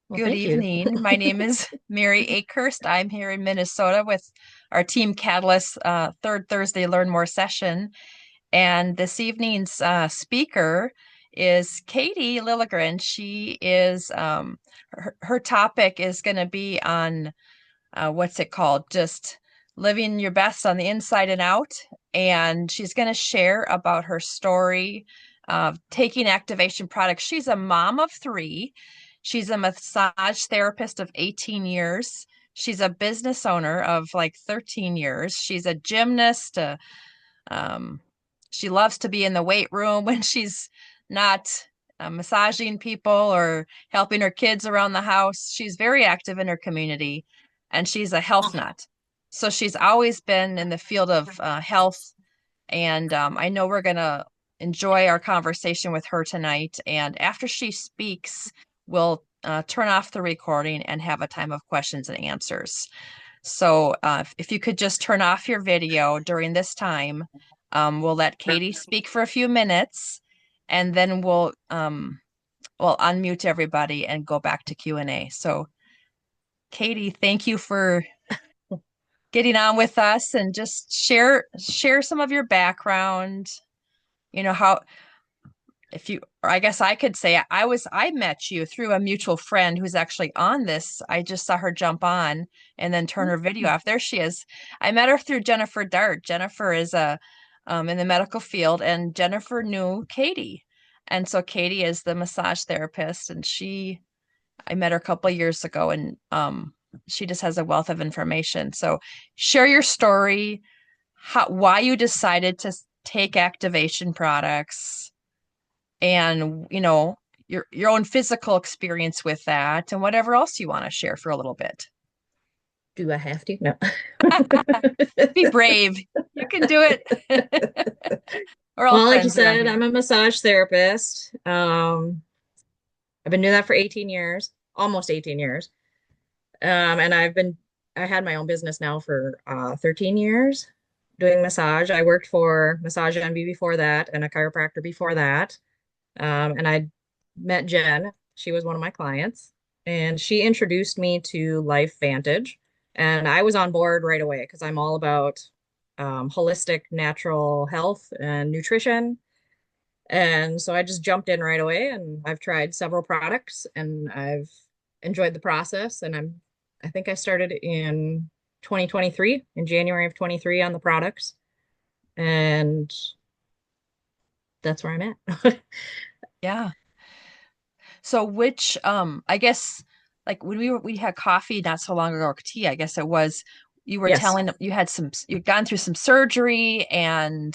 Well, Good thank you. evening. My name is Mary Akehurst. I'm here in Minnesota with our Team Catalyst third Thursday Learn More session. And this evening's speaker is Katie Lillegren. She is, her topic is going to be on what's it called? Just living your best on the inside and out. And she's going to share about her story of taking activation products. She's a mom of three. She's a massage therapist of 18 years. She's a business owner of like 13 years. She's a gymnast. Um, she loves to be in the weight room when she's not massaging people or helping her kids around the house. She's very active in her community and she's a health nut. So she's always been in the field of health. And I know we're going to enjoy our conversation with her tonight. And after she speaks, we'll turn off the recording and have a time of questions and answers. So if you could just turn off your video during this time, we'll let Katie speak for a few minutes, and then we'll unmute everybody and go back to Q&A. So Katie, thank you for getting on with us and just share some of your background. You know how if you or I guess I could say I met you through a mutual friend who's actually on this. I just saw her jump on and then turn her video off. There she is. I met her through Jennifer Dart. Jennifer is a in the medical field, and Jennifer knew Katie. And so Katie is the massage therapist, and I met her a couple of years ago, and she just has a wealth of information. So share your story, why you decided to take activation products and your own physical experience with that and whatever else you want to share for a little bit. Do I have to? No. Be brave. You can do it. We're all Well, like you friends around said, here. I'm a massage therapist. I've been doing that for 18 years, almost 18 years. And I had my own business now for 13 years doing massage. I worked for Massage Envy before that and a chiropractor before that. And I met Jen. She was one of my clients, and she introduced me to LifeVantage. And I was on board right away because I'm all about holistic, natural health and nutrition. And so I just jumped in right away, and I've tried several products, and I've enjoyed the process. And I think I started in 2023, in January of 23 on the products, and that's where I'm at. Yeah. So which I guess like when we had coffee not so long ago, or tea, I guess it was, you were Yes. telling you've gone through some surgery and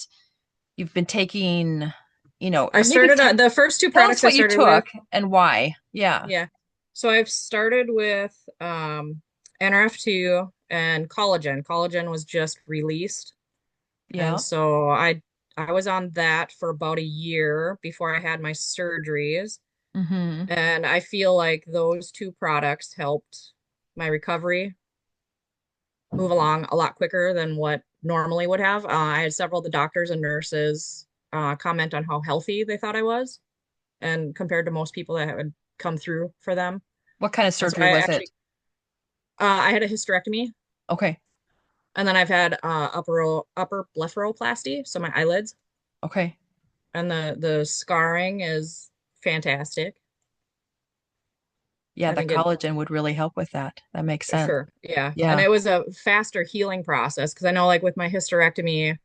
you've been taking, I or maybe started the first two tell us products I what you started with. took and why. Yeah. Yeah. So I've started with NrF2 and collagen. Collagen was just released. And Yeah. so I was on that for about a year before I had my surgeries. Mm-hmm. And I feel like those two products helped my recovery move along a lot quicker than what normally would have. I had several of the doctors and nurses comment on how healthy they thought I was, and compared to most people that had come through for them. What kind of And so surgery was it? I had a hysterectomy, Okay. and then I've had upper blepharoplasty, so my eyelids, Okay. and the scarring is fantastic. Yeah, I the think it collagen would really help with that. That makes sense. sure, yeah, and Yeah. it was a faster healing process because I know like with my hysterectomy,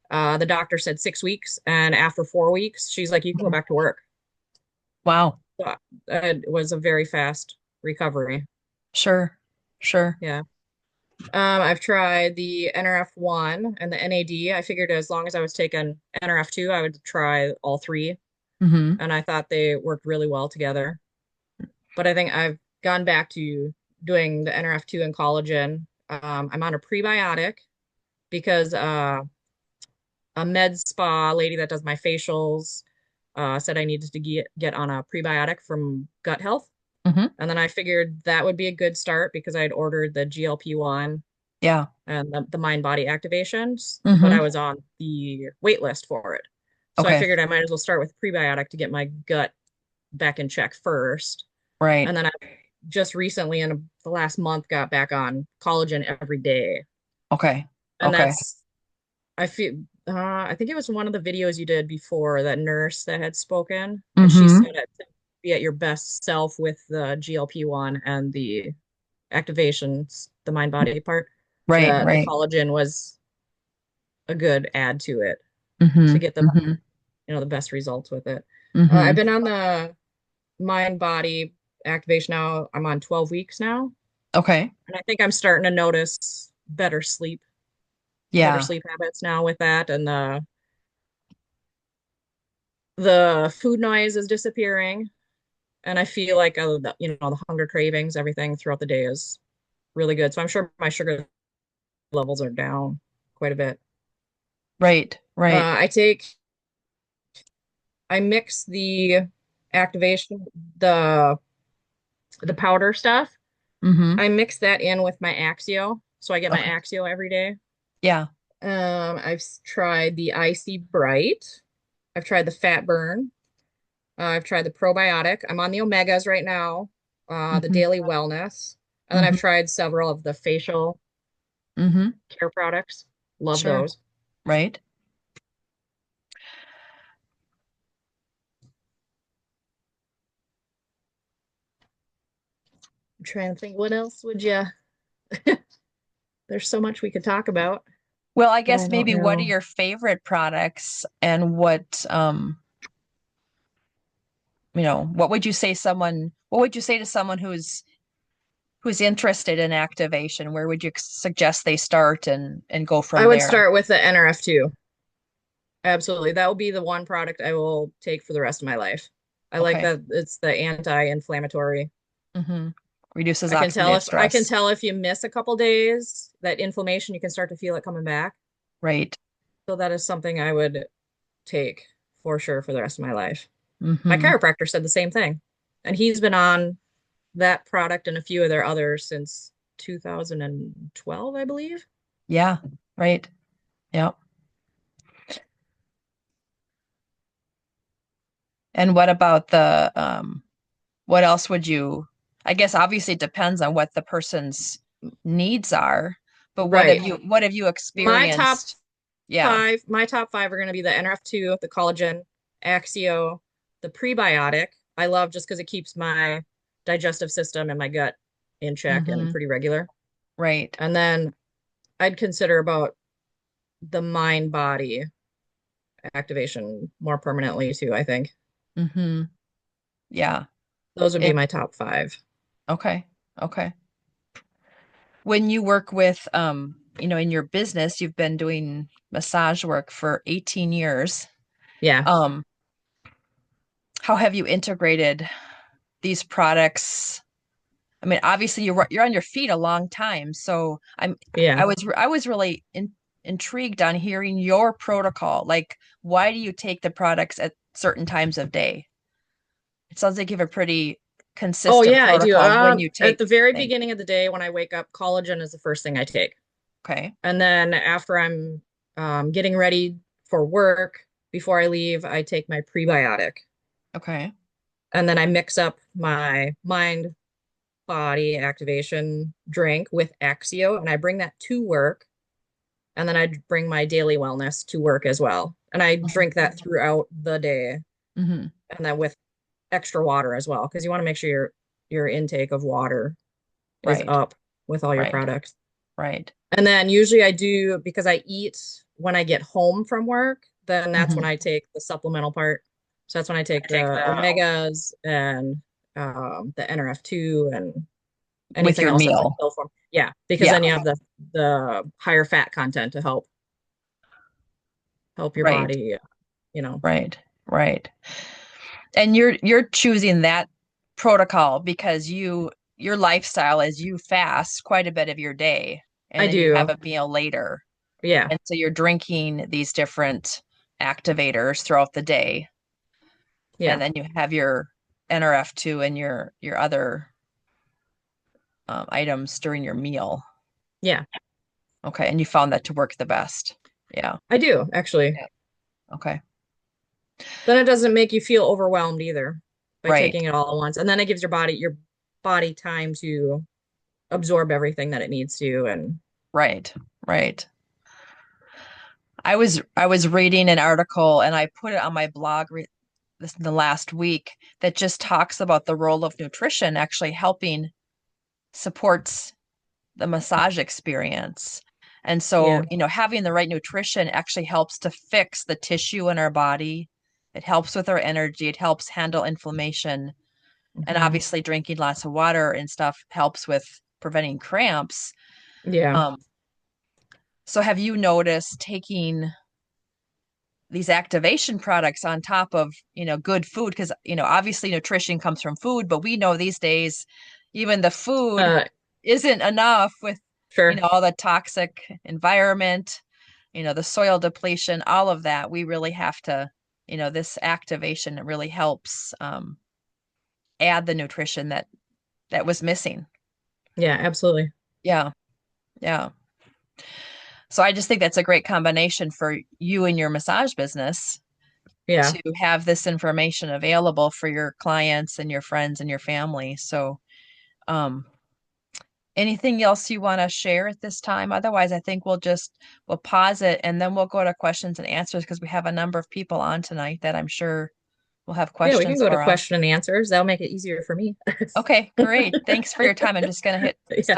the doctor said 6 weeks, and after 4 weeks, she's like, you can go Mhm. back to work. Wow. So it was a very fast recovery. Sure. Sure. Yeah. I've tried the NrF1 and the NAD. I figured as long as I was taking NrF2, I would try all three. Mm-hmm. And I thought they worked really well together. But I think I've gone back to doing the NrF2 and collagen. I'm on a prebiotic because a med spa lady that does my facials said I needed to get on a prebiotic from gut health. Mm-hmm. And then I figured that would be a good start because I'd ordered the GLP-1 Yeah. and the mind body activations, but I Mm-hmm. was on the wait list for it. So I Okay. figured I might as well start with prebiotic to get my gut back in check first. Right. And then just recently in the last month got back on collagen every day. Okay. And Okay. that's I feel I think it was one of the videos you did before, that nurse that had spoken, and she Mm-hmm. said it to be at your best self with the GLP-1 and the activations, the mind body part, Right, that the right. collagen was a good add to it Mm-hmm. to get the Mm-hmm. the best results with it. I've Mm-hmm. been on the mind body activation now. I'm on 12 weeks now, Okay. and I think I'm starting to notice better Yeah. sleep habits now with that, and the food noise is disappearing, and I feel like the hunger cravings, everything throughout the day is really good. So I'm sure my sugar levels are down quite a bit. Right, right. I mix the activation, the the powder stuff. Mm-hmm. I mix that in with my Axio, so I get my Okay. Axio every day. Yeah. I've tried the Icy Bright. I've tried the Fat Burn. I've tried the probiotic. I'm on the omegas right now, the Mm-hmm. daily wellness. And then I've Mm-hmm. tried several of the facial Mm-hmm. care products. Love Sure. those. Right. I'm trying to think, what else would you? There's so much we could talk about, Well, I but I guess don't maybe what are know. your favorite products and what would you say to someone who's interested in activation? Where would you suggest they start and go I from would there? start with the NRF2. Absolutely. That will be the one product I will take for the rest of my life. I like Okay. that it's the anti-inflammatory. Mm-hmm. Reduces oxidative I can stress. tell if you miss a couple days, that inflammation, you can start to feel it coming back. Right. So that is something I would take for sure for the rest of my life. My Mm-hmm. chiropractor said the same thing. And he's been on that product and a few of their others since 2012, I believe. Yeah. Right. Yeah. And what about what else would you, I guess obviously it depends on what the person's needs are, but Right. what have you My top experienced? Yeah. my top five are going to be the NRF2, the collagen, Axio, the prebiotic. I love just because it keeps my digestive system and my gut in check and Mm-hmm. pretty regular. Right. And then I'd consider about the mind body activation more permanently too, I think. Mm-hmm. Yeah. Those would be It, my top five. okay. Okay. When you work with, in your business, you've been doing massage work for 18 years. Yeah. Um, how have you integrated these products? I mean, obviously you're on your feet a long time, so Yeah. I was really intrigued on hearing your protocol. Like, why do you take the products at certain times of day? It sounds like you have a pretty Oh consistent yeah, I do. protocol of when you At take the very things. beginning of the day when I wake up, collagen is the first thing I take. Okay. And then after I'm getting ready for work, before I leave, I take my prebiotic. Okay. And then I mix up my mind body activation drink with Axio, and I bring that to work. And then I bring my daily wellness to work as well. And I drink that throughout the day, Mm-hmm. and then with extra water as well, because you want to make sure your intake of water is Right. up with all your Right. products. Right. And then usually I do, because I eat when I get home from work, then that's when Mm-hmm. I take the supplemental part. So that's when I take I take the the omegas and the NRF2 and with anything your else that's in meal. pill form. Yeah, because Yeah. then you have the higher fat content to help your Right. body, you know. Right. Right. And you're choosing that protocol because your lifestyle is you fast quite a bit of your day and I then you have do. a meal later. Yeah. And so you're drinking these different activators throughout the day. And Yeah. then you have your NRF2 and your other items during your meal. Yeah. Okay. And you found that to work the best. Yeah. I do actually. Yeah. Okay. Then it doesn't make you feel overwhelmed either by Right. taking it all at once. And then it gives your body body time to absorb everything that it needs to. And Right, right. I was reading an article and I put it on my blog this the last week that just talks about the role of nutrition actually helping supports the massage experience. And so, yeah. having the right nutrition actually helps to fix the tissue in our body. It helps with our energy. It helps handle inflammation. And Hmm. obviously, drinking lots of water and stuff helps with preventing cramps. Yeah. Um, so, have you noticed taking these activation products on top of, good food? Because, obviously nutrition comes from food, but we know these days even the food Uh, isn't enough with, sure. all the toxic environment, the soil depletion, all of that. We really have to, this activation really helps add the nutrition that was missing. Yeah, absolutely. Yeah, yeah. So I just think that's a great combination for you and your massage business Yeah. to have this information available for your clients and your friends and your family. So, um, anything else you want to share at this time? Otherwise, I think we'll pause it and then we'll go to questions and answers because we have a number of people on tonight that I'm sure will have Yeah, we can questions go to for us. question and answers. That'll make it easier for me. Okay, great. Thanks for your time. I'm just going to hit Yeah. stop.